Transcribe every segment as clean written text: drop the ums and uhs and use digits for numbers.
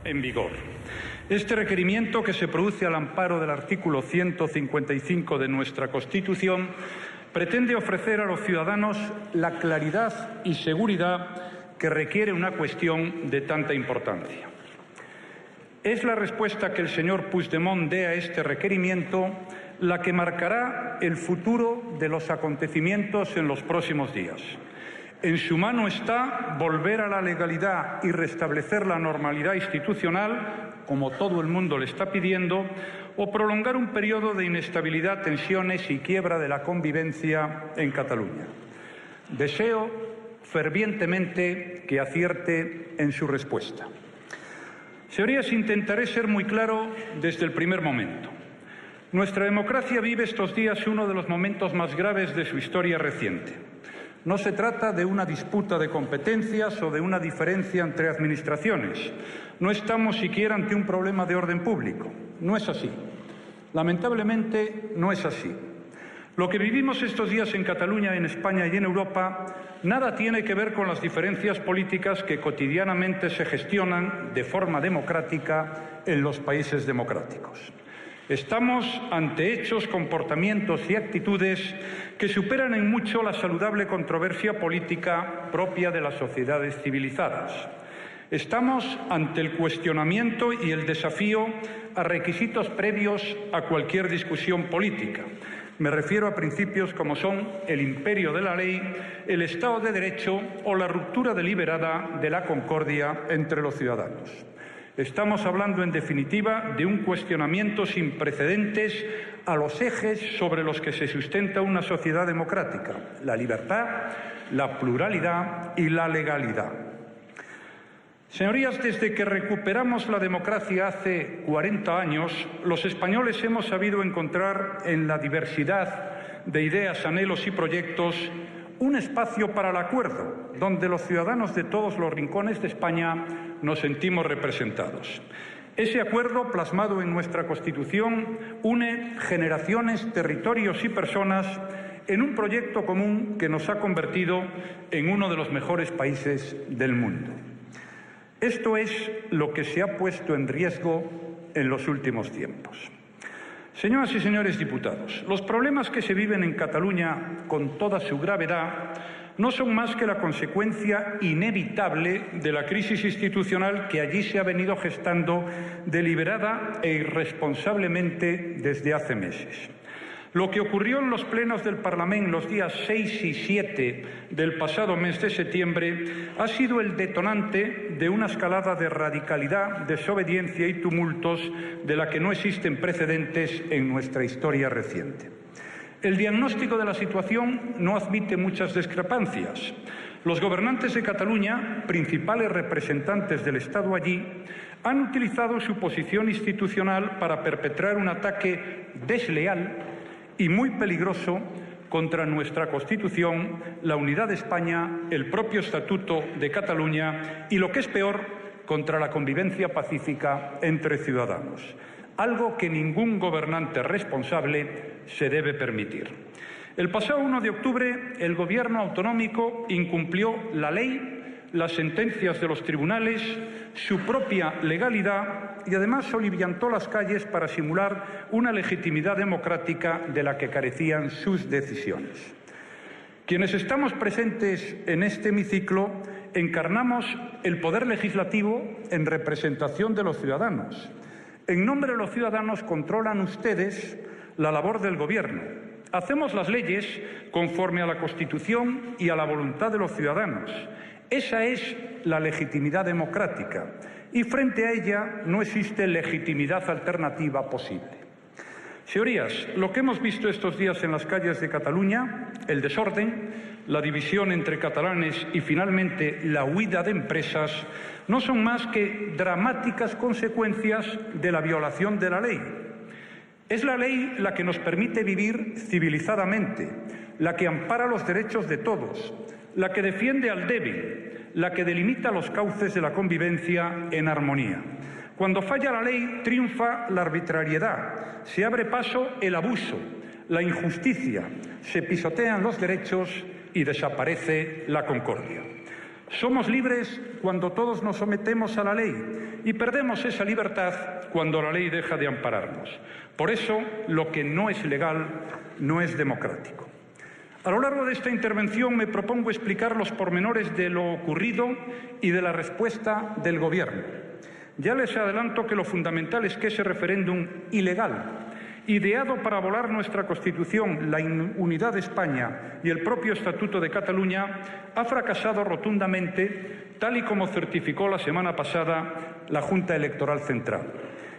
en vigor. Este requerimiento, que se produce al amparo del artículo 155 de nuestra Constitución, pretende ofrecer a los ciudadanos la claridad y seguridad que requiere una cuestión de tanta importancia. Es la respuesta que el señor Puigdemont dé a este requerimiento la que marcará el futuro de los acontecimientos en los próximos días. En su mano está volver a la legalidad y restablecer la normalidad institucional, como todo el mundo le está pidiendo, o prolongar un periodo de inestabilidad, tensiones y quiebra de la convivencia en Cataluña. Deseo fervientemente que acierte en su respuesta. Señorías, intentaré ser muy claro desde el primer momento. Nuestra democracia vive estos días uno de los momentos más graves de su historia reciente. No se trata de una disputa de competencias o de una diferencia entre administraciones. No estamos siquiera ante un problema de orden público. No es así. Lamentablemente, no es así. Lo que vivimos estos días en Cataluña, en España y en Europa nada tiene que ver con las diferencias políticas que cotidianamente se gestionan de forma democrática en los países democráticos. Estamos ante hechos, comportamientos y actitudes que superan en mucho la saludable controversia política propia de las sociedades civilizadas. Estamos ante el cuestionamiento y el desafío a requisitos previos a cualquier discusión política. Me refiero a principios como son el imperio de la ley, el Estado de Derecho o la ruptura deliberada de la concordia entre los ciudadanos. Estamos hablando, en definitiva, de un cuestionamiento sin precedentes a los ejes sobre los que se sustenta una sociedad democrática: la libertad, la pluralidad y la legalidad. Señorías, desde que recuperamos la democracia hace 40 años, los españoles hemos sabido encontrar en la diversidad de ideas, anhelos y proyectos un espacio para el acuerdo, donde los ciudadanos de todos los rincones de España nos sentimos representados. Ese acuerdo, plasmado en nuestra Constitución, une generaciones, territorios y personas en un proyecto común que nos ha convertido en uno de los mejores países del mundo. Esto es lo que se ha puesto en riesgo en los últimos tiempos. Señoras y señores diputados, los problemas que se viven en Cataluña, con toda su gravedad, no son más que la consecuencia inevitable de la crisis institucional que allí se ha venido gestando deliberada e irresponsablemente desde hace meses. Lo que ocurrió en los plenos del Parlamento los días 6 y 7 del pasado mes de septiembre ha sido el detonante de una escalada de radicalidad, desobediencia y tumultos de la que no existen precedentes en nuestra historia reciente. El diagnóstico de la situación no admite muchas discrepancias. Los gobernantes de Cataluña, principales representantes del Estado allí, han utilizado su posición institucional para perpetrar un ataque desleal y muy peligroso contra nuestra Constitución, la unidad de España, el propio Estatuto de Cataluña y, lo que es peor, contra la convivencia pacífica entre ciudadanos, algo que ningún gobernante responsable se debe permitir. El pasado 1 de octubre, el Gobierno autonómico incumplió la ley, las sentencias de los tribunales, su propia legalidad y además soliviantó las calles para simular una legitimidad democrática de la que carecían sus decisiones. Quienes estamos presentes en este hemiciclo encarnamos el poder legislativo en representación de los ciudadanos. En nombre de los ciudadanos controlan ustedes la labor del Gobierno. Hacemos las leyes conforme a la Constitución y a la voluntad de los ciudadanos. Esa es la legitimidad democrática y frente a ella no existe legitimidad alternativa posible. Señorías, lo que hemos visto estos días en las calles de Cataluña, el desorden, la división entre catalanes y finalmente la huida de empresas, no son más que dramáticas consecuencias de la violación de la ley. Es la ley la que nos permite vivir civilizadamente, la que ampara los derechos de todos, la que defiende al débil, la que delimita los cauces de la convivencia en armonía. Cuando falla la ley, triunfa la arbitrariedad, se abre paso el abuso, la injusticia, se pisotean los derechos y desaparece la concordia. Somos libres cuando todos nos sometemos a la ley y perdemos esa libertad cuando la ley deja de ampararnos. Por eso, lo que no es legal no es democrático. A lo largo de esta intervención me propongo explicar los pormenores de lo ocurrido y de la respuesta del Gobierno. Ya les adelanto que lo fundamental es que ese referéndum ilegal, ideado para volar nuestra Constitución, la unidad de España y el propio Estatuto de Cataluña, ha fracasado rotundamente, tal y como certificó la semana pasada la Junta Electoral Central.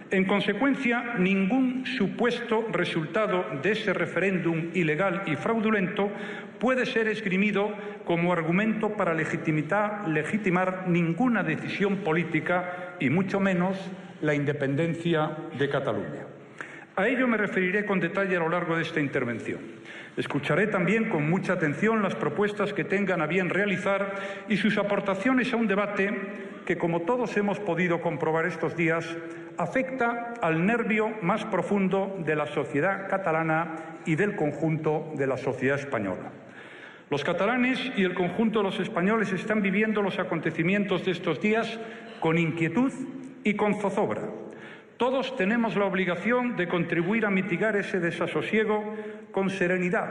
En consecuencia, ningún supuesto resultado de ese referéndum ilegal y fraudulento puede ser esgrimido como argumento para legitimar ninguna decisión política y mucho menos la independencia de Cataluña. A ello me referiré con detalle a lo largo de esta intervención. Escucharé también con mucha atención las propuestas que tengan a bien realizar y sus aportaciones a un debate que, como todos hemos podido comprobar estos días, afecta al nervio más profundo de la sociedad catalana y del conjunto de la sociedad española. Los catalanes y el conjunto de los españoles están viviendo los acontecimientos de estos días con inquietud y con zozobra. Todos tenemos la obligación de contribuir a mitigar ese desasosiego con serenidad,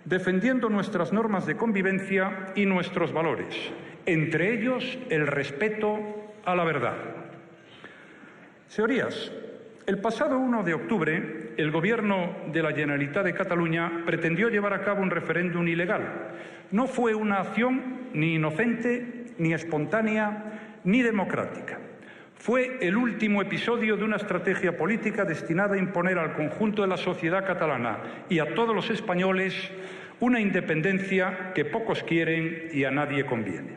defendiendo nuestras normas de convivencia y nuestros valores, entre ellos el respeto a la verdad. Señorías, el pasado 1 de octubre, el Gobierno de la Generalitat de Cataluña pretendió llevar a cabo un referéndum ilegal. No fue una acción ni inocente, ni espontánea, ni democrática. Fue el último episodio de una estrategia política destinada a imponer al conjunto de la sociedad catalana y a todos los españoles una independencia que pocos quieren y a nadie conviene.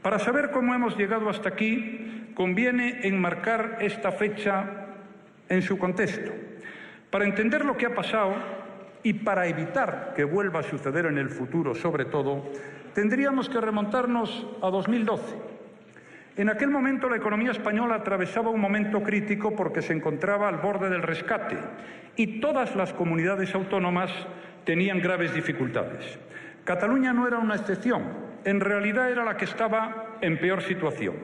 Para saber cómo hemos llegado hasta aquí, conviene enmarcar esta fecha en su contexto. Para entender lo que ha pasado y para evitar que vuelva a suceder en el futuro, sobre todo, tendríamos que remontarnos a 2012. En aquel momento la economía española atravesaba un momento crítico porque se encontraba al borde del rescate y todas las comunidades autónomas tenían graves dificultades. Cataluña no era una excepción, en realidad era la que estaba en peor situación.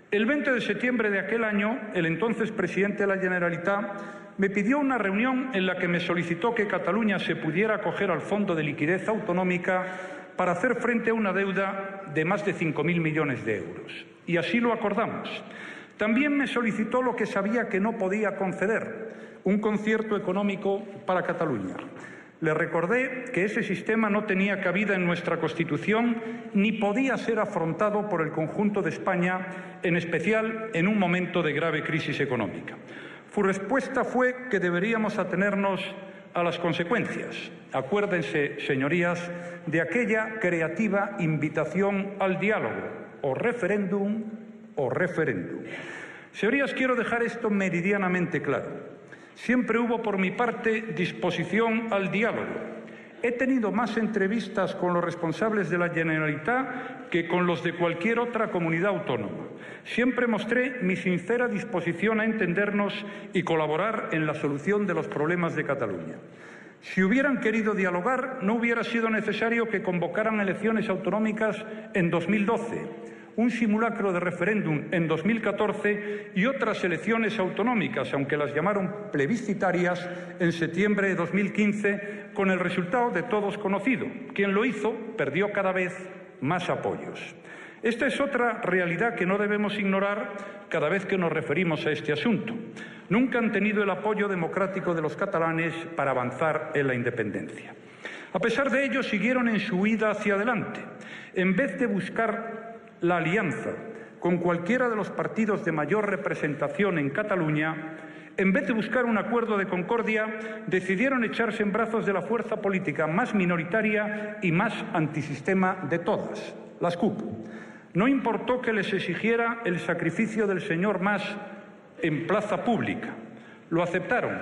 El 20 de septiembre de aquel año, el entonces presidente de la Generalitat me pidió una reunión en la que me solicitó que Cataluña se pudiera acoger al Fondo de Liquidez Autonómica para hacer frente a una deuda de más de 5.000 millones de euros. Y así lo acordamos. También me solicitó lo que sabía que no podía conceder, un concierto económico para Cataluña. Le recordé que ese sistema no tenía cabida en nuestra Constitución ni podía ser afrontado por el conjunto de España, en especial en un momento de grave crisis económica. Su respuesta fue que deberíamos atenernos a las consecuencias. Acuérdense, señorías, de aquella creativa invitación al diálogo, o referéndum o referéndum. Señorías, quiero dejar esto meridianamente claro. Siempre hubo por mi parte disposición al diálogo. He tenido más entrevistas con los responsables de la Generalitat que con los de cualquier otra comunidad autónoma. Siempre mostré mi sincera disposición a entendernos y colaborar en la solución de los problemas de Cataluña. Si hubieran querido dialogar, no hubiera sido necesario que convocaran elecciones autonómicas en 2012, un simulacro de referéndum en 2014 y otras elecciones autonómicas, aunque las llamaron plebiscitarias, en septiembre de 2015, con el resultado de todos conocido. Quien lo hizo perdió cada vez más apoyos. Esta es otra realidad que no debemos ignorar cada vez que nos referimos a este asunto. Nunca han tenido el apoyo democrático de los catalanes para avanzar en la independencia. A pesar de ello, siguieron en su huida hacia adelante. En vez de buscar la alianza con cualquiera de los partidos de mayor representación en Cataluña, en vez de buscar un acuerdo de concordia, decidieron echarse en brazos de la fuerza política más minoritaria y más antisistema de todas, las CUP. No importó que les exigiera el sacrificio del señor Mas en plaza pública. Lo aceptaron,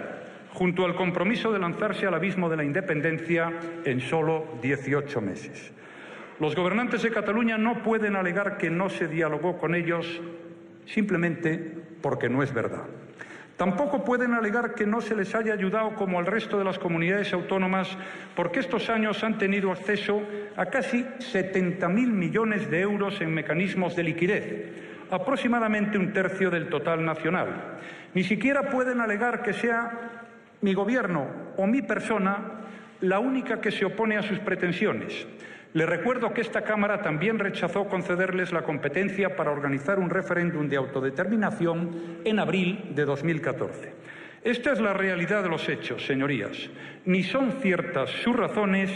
junto al compromiso de lanzarse al abismo de la independencia en solo 18 meses. Los gobernantes de Cataluña no pueden alegar que no se dialogó con ellos simplemente porque no es verdad. Tampoco pueden alegar que no se les haya ayudado como al resto de las comunidades autónomas porque estos años han tenido acceso a casi 70.000 millones de euros en mecanismos de liquidez, aproximadamente un tercio del total nacional. Ni siquiera pueden alegar que sea mi Gobierno o mi persona la única que se opone a sus pretensiones. Les recuerdo que esta Cámara también rechazó concederles la competencia para organizar un referéndum de autodeterminación en abril de 2014. Esta es la realidad de los hechos, señorías. Ni son ciertas sus razones,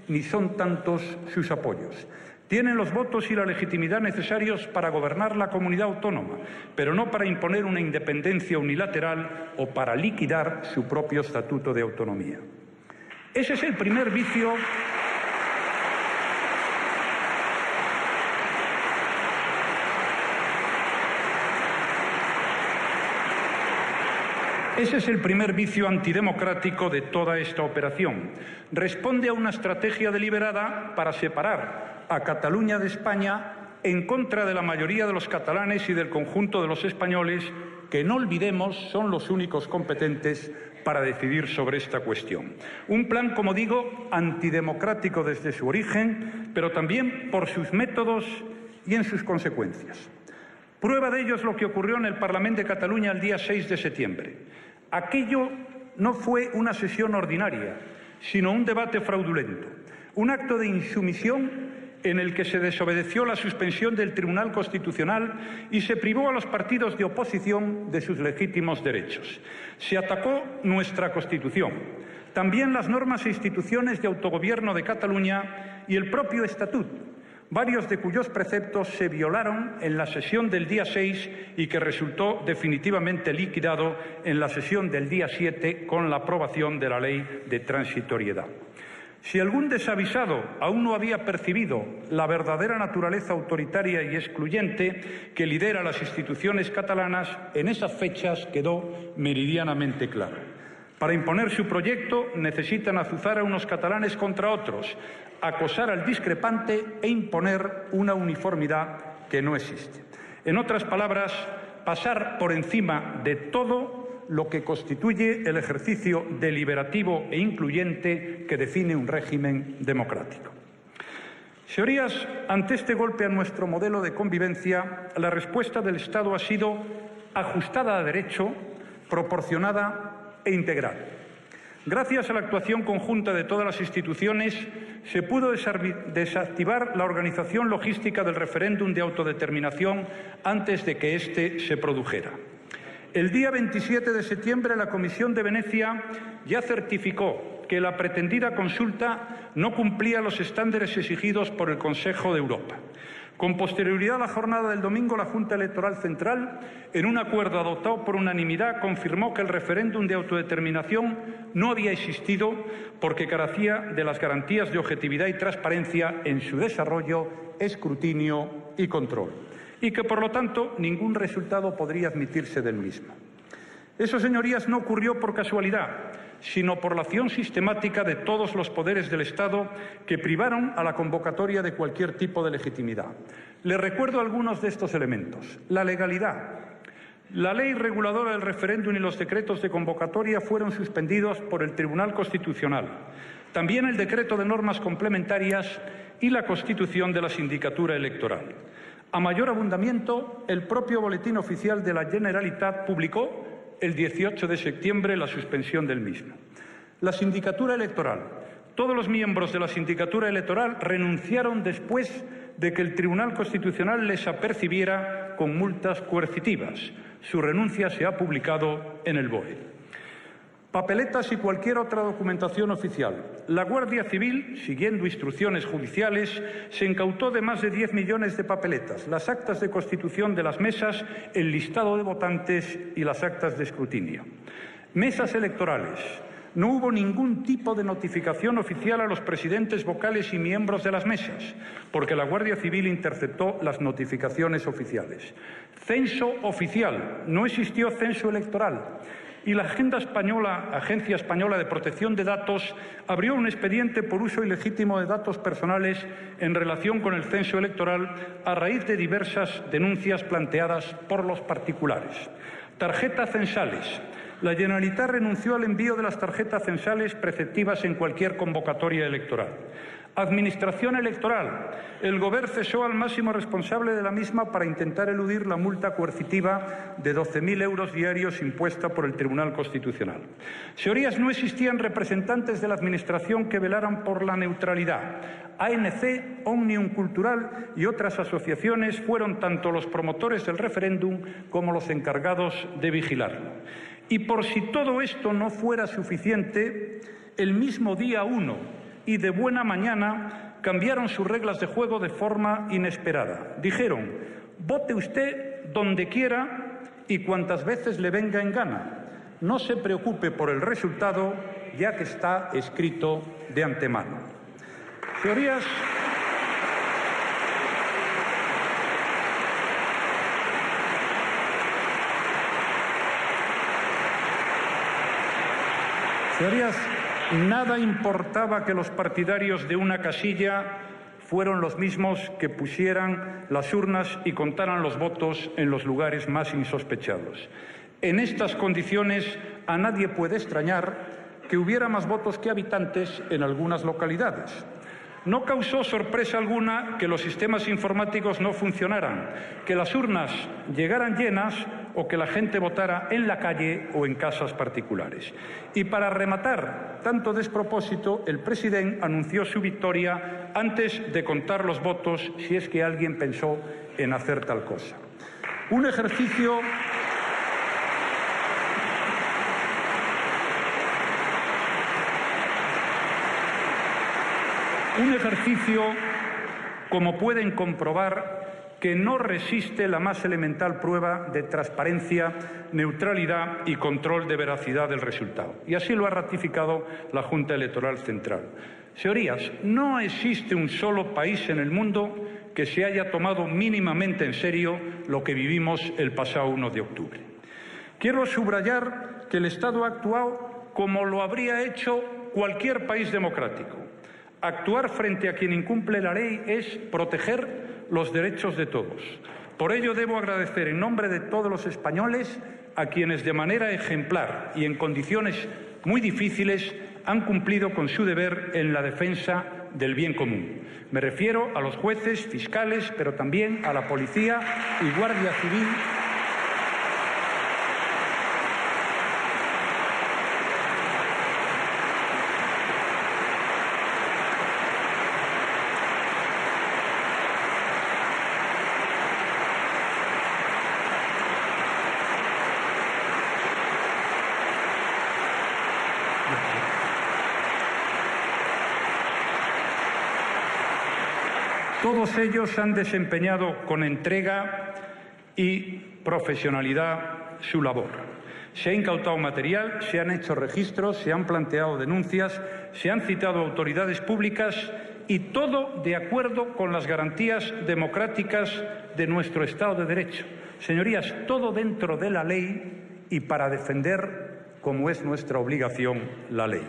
ni son tantos sus apoyos. Tienen los votos y la legitimidad necesarios para gobernar la comunidad autónoma, pero no para imponer una independencia unilateral o para liquidar su propio estatuto de autonomía. Ese es el primer vicio. Ese es el primer vicio antidemocrático de toda esta operación. Responde a una estrategia deliberada para separar a Cataluña de España en contra de la mayoría de los catalanes y del conjunto de los españoles, que no olvidemos son los únicos competentes para decidir sobre esta cuestión. Un plan, como digo, antidemocrático desde su origen, pero también por sus métodos y en sus consecuencias. Prueba de ello es lo que ocurrió en el Parlamento de Cataluña el día 6 de septiembre. Aquello no fue una sesión ordinaria, sino un debate fraudulento, un acto de insumisión en el que se desobedeció la suspensión del Tribunal Constitucional y se privó a los partidos de oposición de sus legítimos derechos. Se atacó nuestra Constitución, también las normas e instituciones de autogobierno de Cataluña y el propio Estatuto, varios de cuyos preceptos se violaron en la sesión del día 6 y que resultó definitivamente liquidado en la sesión del día 7 con la aprobación de la Ley de Transitoriedad. Si algún desavisado aún no había percibido la verdadera naturaleza autoritaria y excluyente que lidera las instituciones catalanas, en esas fechas quedó meridianamente claro. Para imponer su proyecto necesitan azuzar a unos catalanes contra otros, acosar al discrepante e imponer una uniformidad que no existe. En otras palabras, pasar por encima de todo lo que constituye el ejercicio deliberativo e incluyente que define un régimen democrático. Señorías, ante este golpe a nuestro modelo de convivencia, la respuesta del Estado ha sido ajustada a derecho, proporcionada e integral. Gracias a la actuación conjunta de todas las instituciones, se pudo desactivar la organización logística del referéndum de autodeterminación antes de que éste se produjera. El día 27 de septiembre, la Comisión de Venecia ya certificó que la pretendida consulta no cumplía los estándares exigidos por el Consejo de Europa. Con posterioridad a la jornada del domingo, la Junta Electoral Central, en un acuerdo adoptado por unanimidad, confirmó que el referéndum de autodeterminación no había existido porque carecía de las garantías de objetividad y transparencia en su desarrollo, escrutinio y control, y que, por lo tanto, ningún resultado podría admitirse del mismo. Eso, señorías, no ocurrió por casualidad, sino por la acción sistemática de todos los poderes del Estado que privaron a la convocatoria de cualquier tipo de legitimidad. Les recuerdo algunos de estos elementos. La legalidad. La ley reguladora del referéndum y los decretos de convocatoria fueron suspendidos por el Tribunal Constitucional. También el decreto de normas complementarias y la constitución de la sindicatura electoral. A mayor abundamiento, el propio Boletín Oficial de la Generalitat publicó el 18 de septiembre la suspensión del mismo. La sindicatura electoral. Todos los miembros de la sindicatura electoral renunciaron después de que el Tribunal Constitucional les apercibiera con multas coercitivas. Su renuncia se ha publicado en el BOE. Papeletas y cualquier otra documentación oficial. La Guardia Civil, siguiendo instrucciones judiciales, se incautó de más de 10 millones de papeletas, las actas de constitución de las mesas, el listado de votantes y las actas de escrutinio. Mesas electorales. No hubo ningún tipo de notificación oficial a los presidentes vocales y miembros de las mesas, porque la Guardia Civil interceptó las notificaciones oficiales. Censo oficial. No existió censo electoral. Y la Agencia Española de Protección de Datos abrió un expediente por uso ilegítimo de datos personales en relación con el censo electoral a raíz de diversas denuncias planteadas por los particulares. Tarjetas censales. La Generalitat renunció al envío de las tarjetas censales preceptivas en cualquier convocatoria electoral. Administración electoral. El Govern cesó al máximo responsable de la misma para intentar eludir la multa coercitiva de 12.000 euros diarios impuesta por el Tribunal Constitucional. Señorías, no existían representantes de la Administración que velaran por la neutralidad. ANC, Òmnium Cultural y otras asociaciones fueron tanto los promotores del referéndum como los encargados de vigilarlo. Y por si todo esto no fuera suficiente, el mismo día 1 y de buena mañana cambiaron sus reglas de juego de forma inesperada. Dijeron: vote usted donde quiera y cuantas veces le venga en gana. No se preocupe por el resultado, ya que está escrito de antemano. Señorías, nada importaba que los partidarios de una casilla fueron los mismos que pusieran las urnas y contaran los votos en los lugares más insospechados. En estas condiciones, a nadie puede extrañar que hubiera más votos que habitantes en algunas localidades. No causó sorpresa alguna que los sistemas informáticos no funcionaran, que las urnas llegaran llenas o que la gente votara en la calle o en casas particulares. Y para rematar tanto despropósito, el presidente anunció su victoria antes de contar los votos, si es que alguien pensó en hacer tal cosa. Un ejercicio como pueden comprobar, que no resiste la más elemental prueba de transparencia, neutralidad y control de veracidad del resultado. Y así lo ha ratificado la Junta Electoral Central. Señorías, no existe un solo país en el mundo que se haya tomado mínimamente en serio lo que vivimos el pasado 1 de octubre. Quiero subrayar que el Estado ha actuado como lo habría hecho cualquier país democrático. Actuar frente a quien incumple la ley es proteger los derechos de todos. Por ello, debo agradecer en nombre de todos los españoles a quienes de manera ejemplar y en condiciones muy difíciles han cumplido con su deber en la defensa del bien común. Me refiero a los jueces, fiscales, pero también a la policía y Guardia Civil, todos ellos han desempeñado con entrega y profesionalidad su labor. Se ha incautado material, se han hecho registros, se han planteado denuncias, se han citado autoridades públicas y todo de acuerdo con las garantías democráticas de nuestro Estado de Derecho. Señorías, todo dentro de la ley y para defender, como es nuestra obligación, la ley.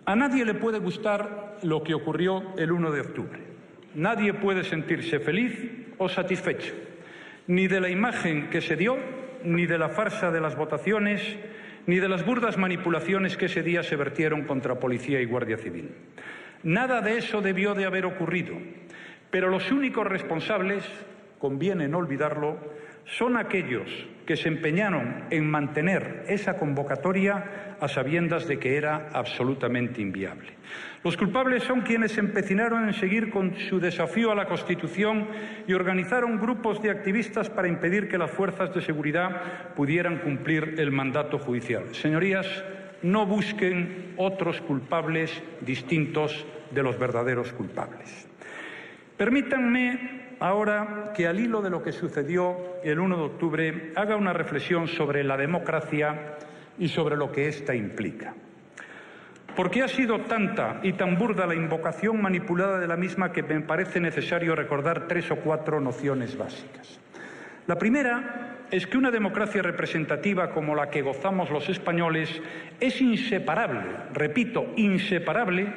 A nadie le puede gustar lo que ocurrió el 1 de octubre. Nadie puede sentirse feliz o satisfecho, ni de la imagen que se dio, ni de la farsa de las votaciones, ni de las burdas manipulaciones que ese día se vertieron contra policía y Guardia Civil. Nada de eso debió de haber ocurrido, pero los únicos responsables, conviene no olvidarlo, son aquellos que se empeñaron en mantener esa convocatoria a sabiendas de que era absolutamente inviable. Los culpables son quienes se empecinaron en seguir con su desafío a la Constitución y organizaron grupos de activistas para impedir que las fuerzas de seguridad pudieran cumplir el mandato judicial. Señorías, no busquen otros culpables distintos de los verdaderos culpables. Permítanme ahora que, al hilo de lo que sucedió el 1 de octubre, haga una reflexión sobre la democracia y sobre lo que ésta implica. ¿Por qué ha sido tanta y tan burda la invocación manipulada de la misma que me parece necesario recordar 3 o 4 nociones básicas? La primera es que una democracia representativa como la que gozamos los españoles es inseparable, repito, inseparable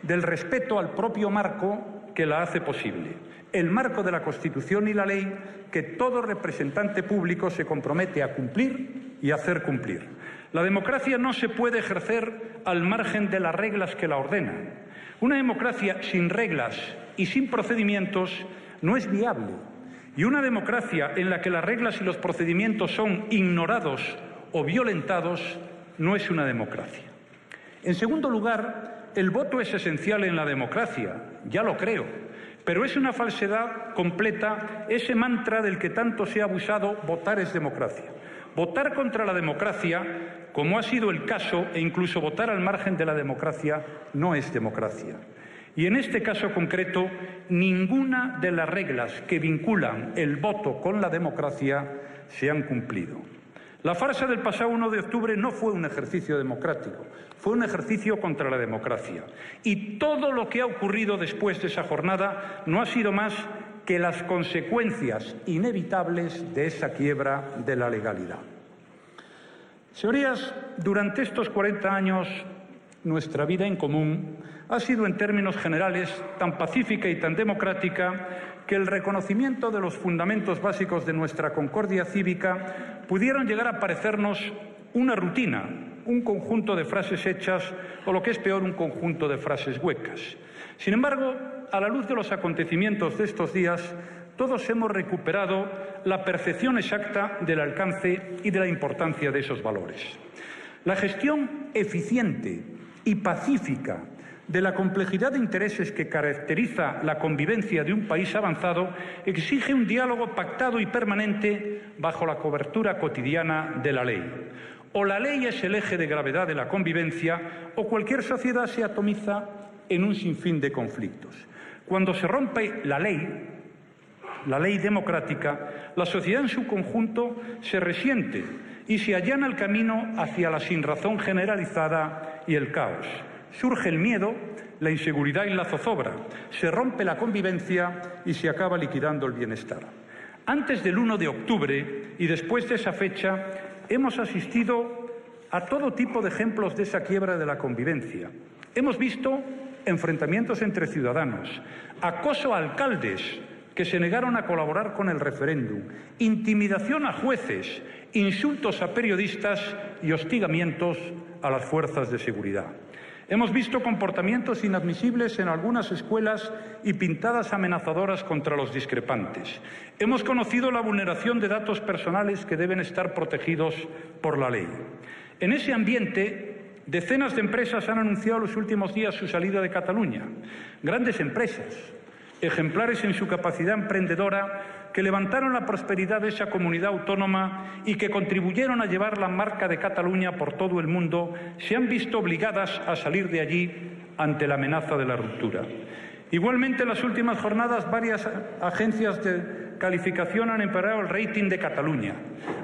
del respeto al propio marco que la hace posible. El marco de la Constitución y la ley que todo representante público se compromete a cumplir y hacer cumplir. La democracia no se puede ejercer al margen de las reglas que la ordenan. Una democracia sin reglas y sin procedimientos no es viable. Y una democracia en la que las reglas y los procedimientos son ignorados o violentados no es una democracia. En segundo lugar, el voto es esencial en la democracia, ya lo creo, pero es una falsedad completa ese mantra del que tanto se ha abusado: votar es democracia. Votar contra la democracia, como ha sido el caso, e incluso votar al margen de la democracia, no es democracia. Y en este caso concreto, ninguna de las reglas que vinculan el voto con la democracia se han cumplido. La farsa del pasado 1 de octubre no fue un ejercicio democrático, fue un ejercicio contra la democracia. Y todo lo que ha ocurrido después de esa jornada no ha sido más que las consecuencias inevitables de esa quiebra de la legalidad. Señorías, durante estos 40 años, nuestra vida en común ha sido, en términos generales, tan pacífica y tan democrática que el reconocimiento de los fundamentos básicos de nuestra concordia cívica pudieron llegar a parecernos una rutina, un conjunto de frases hechas o, lo que es peor, un conjunto de frases huecas. Sin embargo, a la luz de los acontecimientos de estos días, todos hemos recuperado la percepción exacta del alcance y de la importancia de esos valores. La gestión eficiente y pacífica de la complejidad de intereses que caracteriza la convivencia de un país avanzado exige un diálogo pactado y permanente bajo la cobertura cotidiana de la ley. O la ley es el eje de gravedad de la convivencia, o cualquier sociedad se atomiza en un sinfín de conflictos. Cuando se rompe la ley democrática, la sociedad en su conjunto se resiente y se allana el camino hacia la sinrazón generalizada y el caos. Surge el miedo, la inseguridad y la zozobra, se rompe la convivencia y se acaba liquidando el bienestar. Antes del 1 de octubre y después de esa fecha, hemos asistido a todo tipo de ejemplos de esa quiebra de la convivencia. Hemos visto enfrentamientos entre ciudadanos, acoso a alcaldes que se negaron a colaborar con el referéndum, intimidación a jueces, insultos a periodistas y hostigamientos a las fuerzas de seguridad. Hemos visto comportamientos inadmisibles en algunas escuelas y pintadas amenazadoras contra los discrepantes. Hemos conocido la vulneración de datos personales que deben estar protegidos por la ley. En ese ambiente, decenas de empresas han anunciado en los últimos días su salida de Cataluña. Grandes empresas, ejemplares en su capacidad emprendedora, que levantaron la prosperidad de esa comunidad autónoma y que contribuyeron a llevar la marca de Cataluña por todo el mundo, se han visto obligadas a salir de allí ante la amenaza de la ruptura. Igualmente, en las últimas jornadas, varias agencias de calificación han empeorado el rating de Cataluña,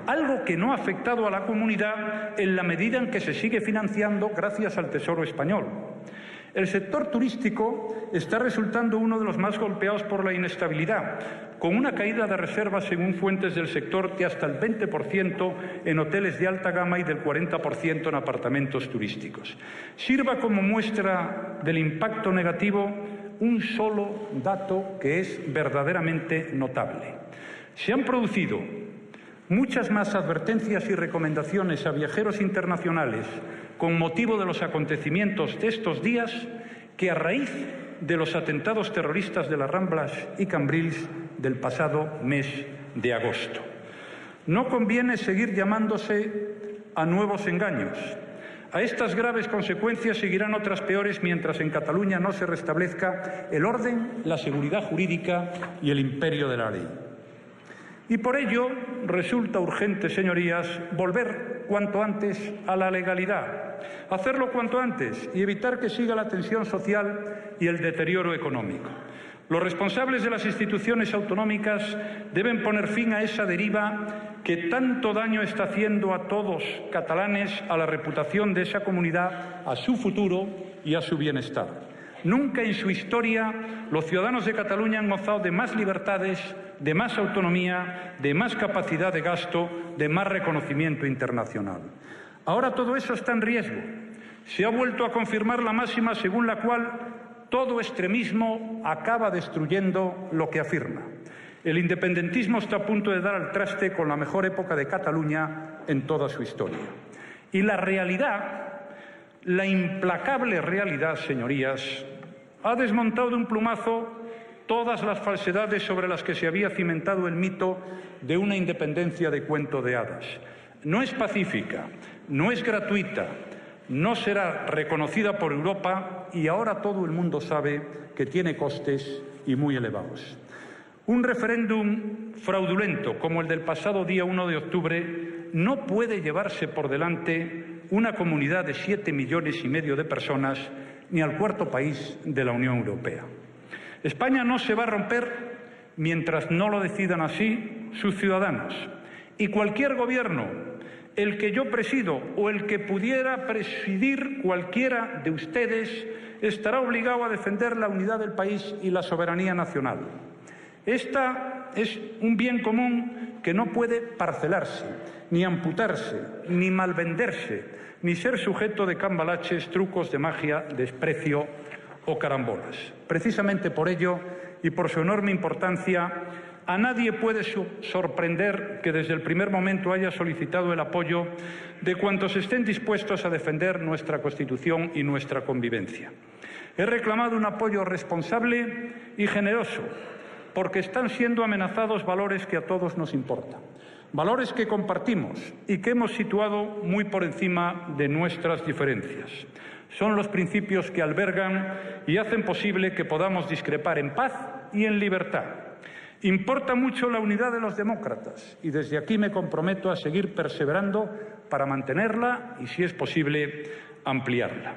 algo que no ha afectado a la comunidad en la medida en que se sigue financiando gracias al Tesoro español. El sector turístico está resultando uno de los más golpeados por la inestabilidad, con una caída de reservas, según fuentes del sector, de hasta el 20% en hoteles de alta gama y del 40% en apartamentos turísticos. Sirva como muestra del impacto negativo un solo dato que es verdaderamente notable. Se han producido muchas más advertencias y recomendaciones a viajeros internacionales con motivo de los acontecimientos de estos días que a raíz de los atentados terroristas de las Ramblas y Cambrils del pasado mes de agosto. No conviene seguir llamándose a nuevos engaños. A estas graves consecuencias seguirán otras peores mientras en Cataluña no se restablezca el orden, la seguridad jurídica y el imperio de la ley. Y por ello resulta urgente, señorías, volver cuanto antes a la legalidad, hacerlo cuanto antes y evitar que siga la tensión social y el deterioro económico. Los responsables de las instituciones autonómicas deben poner fin a esa deriva que tanto daño está haciendo a todos catalanes, a la reputación de esa comunidad, a su futuro y a su bienestar. Nunca en su historia los ciudadanos de Cataluña han gozado de más libertades, de más autonomía, de más capacidad de gasto, de más reconocimiento internacional. Ahora todo eso está en riesgo. Se ha vuelto a confirmar la máxima según la cual todo extremismo acaba destruyendo lo que afirma. El independentismo está a punto de dar al traste con la mejor época de Cataluña en toda su historia. Y la realidad, la implacable realidad, señorías, Ha desmontado de un plumazo todas las falsedades sobre las que se había cimentado el mito de una independencia de cuento de hadas. No es pacífica, no es gratuita, no será reconocida por Europa y ahora todo el mundo sabe que tiene costes y muy elevados. Un referéndum fraudulento como el del pasado día 1 de octubre no puede llevarse por delante una comunidad de 7,5 millones de personas ni al cuarto país de la Unión Europea. España no se va a romper mientras no lo decidan así sus ciudadanos. Y cualquier gobierno, el que yo presido o el que pudiera presidir cualquiera de ustedes, estará obligado a defender la unidad del país y la soberanía nacional. Esta es un bien común que no puede parcelarse, ni amputarse, ni malvenderse, ni ser sujeto de cambalaches, trucos de magia, desprecio o carambolas. Precisamente por ello y por su enorme importancia, a nadie puede sorprender que desde el primer momento haya solicitado el apoyo de cuantos estén dispuestos a defender nuestra Constitución y nuestra convivencia. He reclamado un apoyo responsable y generoso, porque están siendo amenazados valores que a todos nos importan, valores que compartimos y que hemos situado muy por encima de nuestras diferencias. Son los principios que albergan y hacen posible que podamos discrepar en paz y en libertad. Importa mucho la unidad de los demócratas y desde aquí me comprometo a seguir perseverando para mantenerla y, si es posible, ampliarla.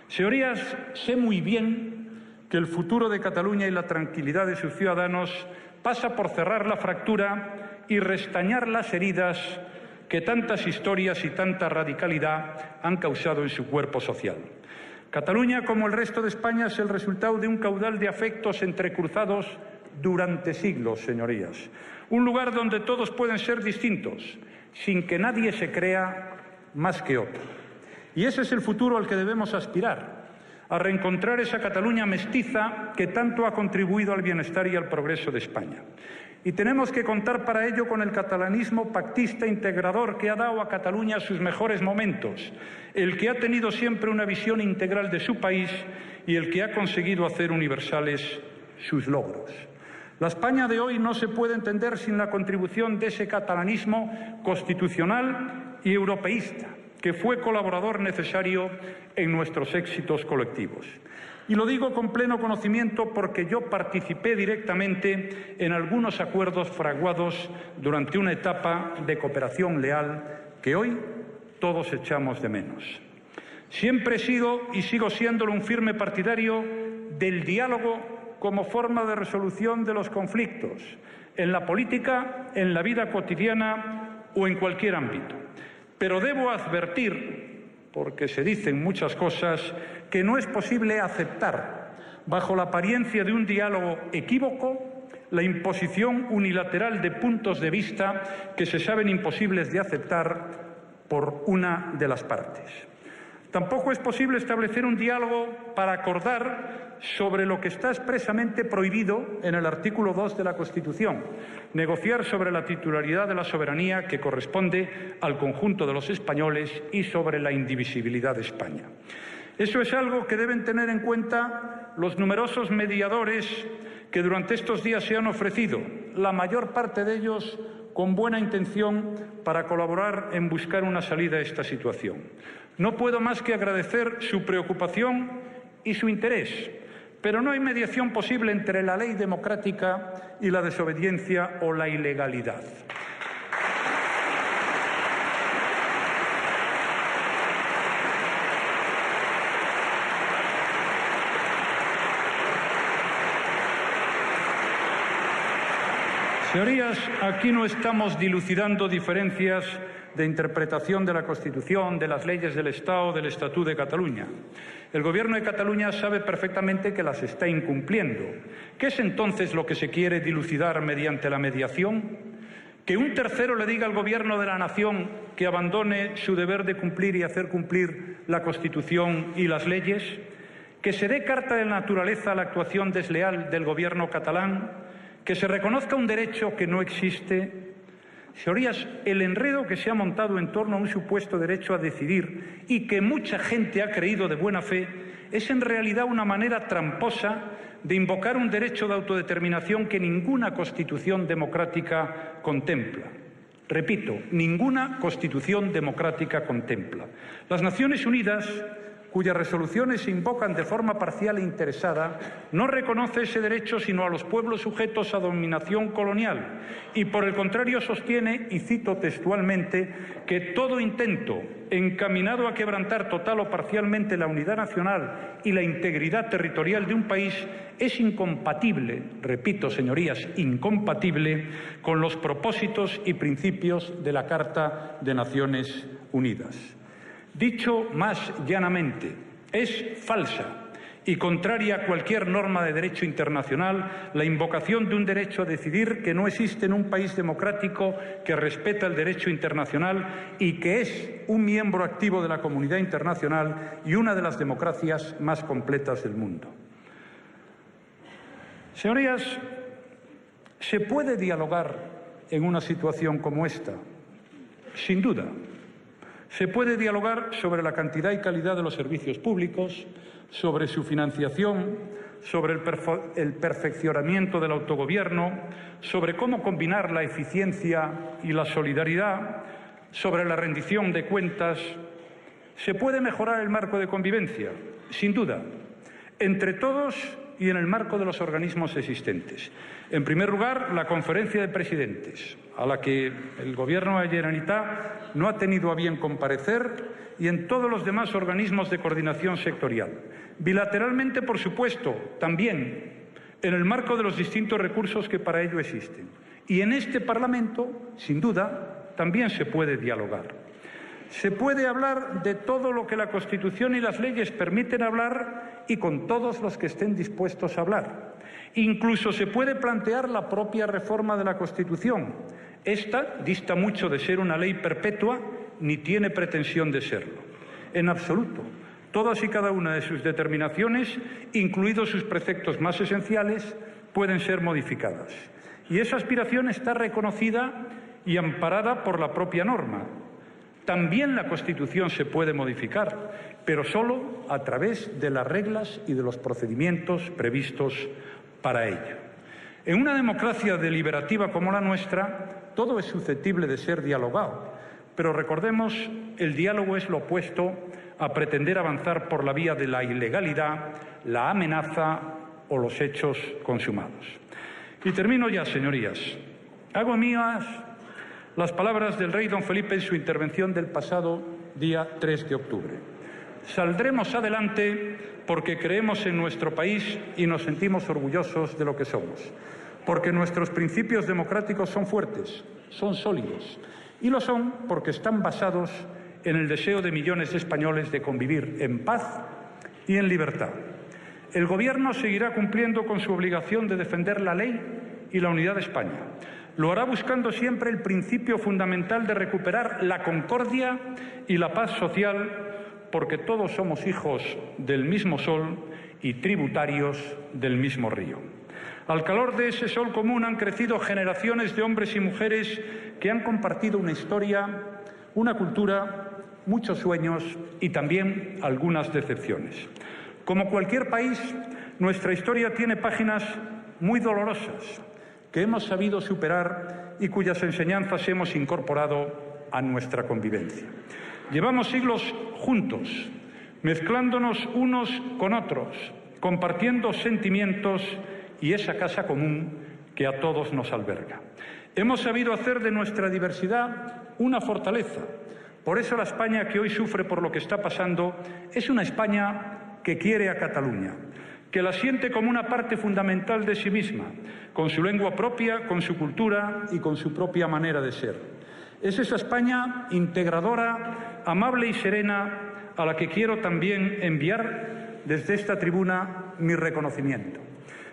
Señorías, sé muy bien que el futuro de Cataluña y la tranquilidad de sus ciudadanos pasa por cerrar la fractura y restañar las heridas que tantas historias y tanta radicalidad han causado en su cuerpo social. Cataluña, como el resto de España, es el resultado de un caudal de afectos entrecruzados durante siglos, señorías. Un lugar donde todos pueden ser distintos, sin que nadie se crea más que otro. Y ese es el futuro al que debemos aspirar, a reencontrar esa Cataluña mestiza que tanto ha contribuido al bienestar y al progreso de España. Y tenemos que contar para ello con el catalanismo pactista integrador que ha dado a Cataluña sus mejores momentos, el que ha tenido siempre una visión integral de su país y el que ha conseguido hacer universales sus logros. La España de hoy no se puede entender sin la contribución de ese catalanismo constitucional y europeísta, que fue colaborador necesario en nuestros éxitos colectivos. Y lo digo con pleno conocimiento porque yo participé directamente en algunos acuerdos fraguados durante una etapa de cooperación leal que hoy todos echamos de menos. Siempre he sido y sigo siéndolo un firme partidario del diálogo como forma de resolución de los conflictos, en la política, en la vida cotidiana o en cualquier ámbito. Pero debo advertir, porque se dicen muchas cosas, que no es posible aceptar, bajo la apariencia de un diálogo equívoco, la imposición unilateral de puntos de vista que se saben imposibles de aceptar por una de las partes. Tampoco es posible establecer un diálogo para acordar sobre lo que está expresamente prohibido en el artículo 2 de la Constitución, negociar sobre la titularidad de la soberanía que corresponde al conjunto de los españoles y sobre la indivisibilidad de España. Eso es algo que deben tener en cuenta los numerosos mediadores que durante estos días se han ofrecido, la mayor parte de ellos con buena intención para colaborar en buscar una salida a esta situación. No puedo más que agradecer su preocupación y su interés, pero no hay mediación posible entre la ley democrática y la desobediencia o la ilegalidad. Señorías, aquí no estamos dilucidando diferencias de interpretación de la Constitución, de las leyes del Estado, del Estatut de Cataluña. El Gobierno de Cataluña sabe perfectamente que las está incumpliendo. ¿Qué es entonces lo que se quiere dilucidar mediante la mediación? ¿Que un tercero le diga al Gobierno de la Nación que abandone su deber de cumplir y hacer cumplir la Constitución y las leyes? ¿Que se dé carta de naturaleza a la actuación desleal del Gobierno catalán? ¿Que se reconozca un derecho que no existe? Señorías, el enredo que se ha montado en torno a un supuesto derecho a decidir y que mucha gente ha creído de buena fe es en realidad una manera tramposa de invocar un derecho de autodeterminación que ninguna constitución democrática contempla. Repito, ninguna constitución democrática contempla. Las Naciones Unidas, cuyas resoluciones se invocan de forma parcial e interesada, no reconoce ese derecho sino a los pueblos sujetos a dominación colonial y, por el contrario, sostiene, y cito textualmente, que todo intento encaminado a quebrantar total o parcialmente la unidad nacional y la integridad territorial de un país es incompatible, repito, señorías, incompatible con los propósitos y principios de la Carta de Naciones Unidas. Dicho más llanamente, es falsa y contraria a cualquier norma de derecho internacional la invocación de un derecho a decidir que no existe en un país democrático que respeta el derecho internacional y que es un miembro activo de la comunidad internacional y una de las democracias más completas del mundo. Señorías, ¿se puede dialogar en una situación como esta? Sin duda. Se puede dialogar sobre la cantidad y calidad de los servicios públicos, sobre su financiación, sobre el perfeccionamiento del autogobierno, sobre cómo combinar la eficiencia y la solidaridad, sobre la rendición de cuentas. Se puede mejorar el marco de convivencia, sin duda, entre todos y en el marco de los organismos existentes. En primer lugar, la Conferencia de Presidentes, a la que el Gobierno de la Generalitat no ha tenido a bien comparecer, y en todos los demás organismos de coordinación sectorial. Bilateralmente, por supuesto, también en el marco de los distintos recursos que para ello existen. Y en este Parlamento, sin duda, también se puede dialogar. Se puede hablar de todo lo que la Constitución y las leyes permiten hablar y con todos los que estén dispuestos a hablar. Incluso se puede plantear la propia reforma de la Constitución. Esta dista mucho de ser una ley perpetua ni tiene pretensión de serlo. En absoluto. Todas y cada una de sus determinaciones, incluidos sus preceptos más esenciales, pueden ser modificadas. Y esa aspiración está reconocida y amparada por la propia norma. También la Constitución se puede modificar, pero solo a través de las reglas y de los procedimientos previstos para ello. En una democracia deliberativa como la nuestra, todo es susceptible de ser dialogado, pero recordemos, el diálogo es lo opuesto a pretender avanzar por la vía de la ilegalidad, la amenaza o los hechos consumados. Y termino ya, señorías. Hago mías las palabras del rey don Felipe en su intervención del pasado día 3 de octubre. Saldremos adelante porque creemos en nuestro país y nos sentimos orgullosos de lo que somos, porque nuestros principios democráticos son fuertes, son sólidos, y lo son porque están basados en el deseo de millones de españoles de convivir en paz y en libertad. El Gobierno seguirá cumpliendo con su obligación de defender la ley y la unidad de España. Lo hará buscando siempre el principio fundamental de recuperar la concordia y la paz social, porque todos somos hijos del mismo sol y tributarios del mismo río. Al calor de ese sol común han crecido generaciones de hombres y mujeres que han compartido una historia, una cultura, muchos sueños y también algunas decepciones. Como cualquier país, nuestra historia tiene páginas muy dolorosas que hemos sabido superar y cuyas enseñanzas hemos incorporado a nuestra convivencia. Llevamos siglos juntos, mezclándonos unos con otros, compartiendo sentimientos y esa casa común que a todos nos alberga. Hemos sabido hacer de nuestra diversidad una fortaleza. Por eso la España que hoy sufre por lo que está pasando es una España que quiere a Cataluña, que la siente como una parte fundamental de sí misma, con su lengua propia, con su cultura y con su propia manera de ser. Es esa España integradora, amable y serena, a la que quiero también enviar desde esta tribuna mi reconocimiento.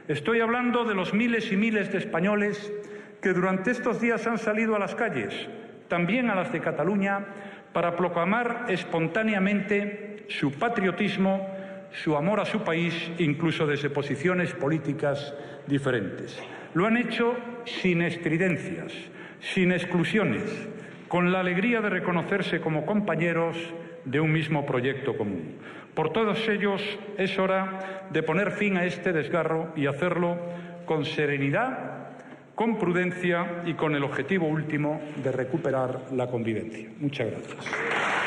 Estoy hablando de los miles y miles de españoles que durante estos días han salido a las calles, también a las de Cataluña, para proclamar espontáneamente su patriotismo, su amor a su país, incluso desde posiciones políticas diferentes. Lo han hecho sin estridencias, sin exclusiones, con la alegría de reconocerse como compañeros, de un mismo proyecto común. Por todos ellos es hora de poner fin a este desgarro y hacerlo con serenidad, con prudencia y con el objetivo último de recuperar la convivencia. Muchas gracias.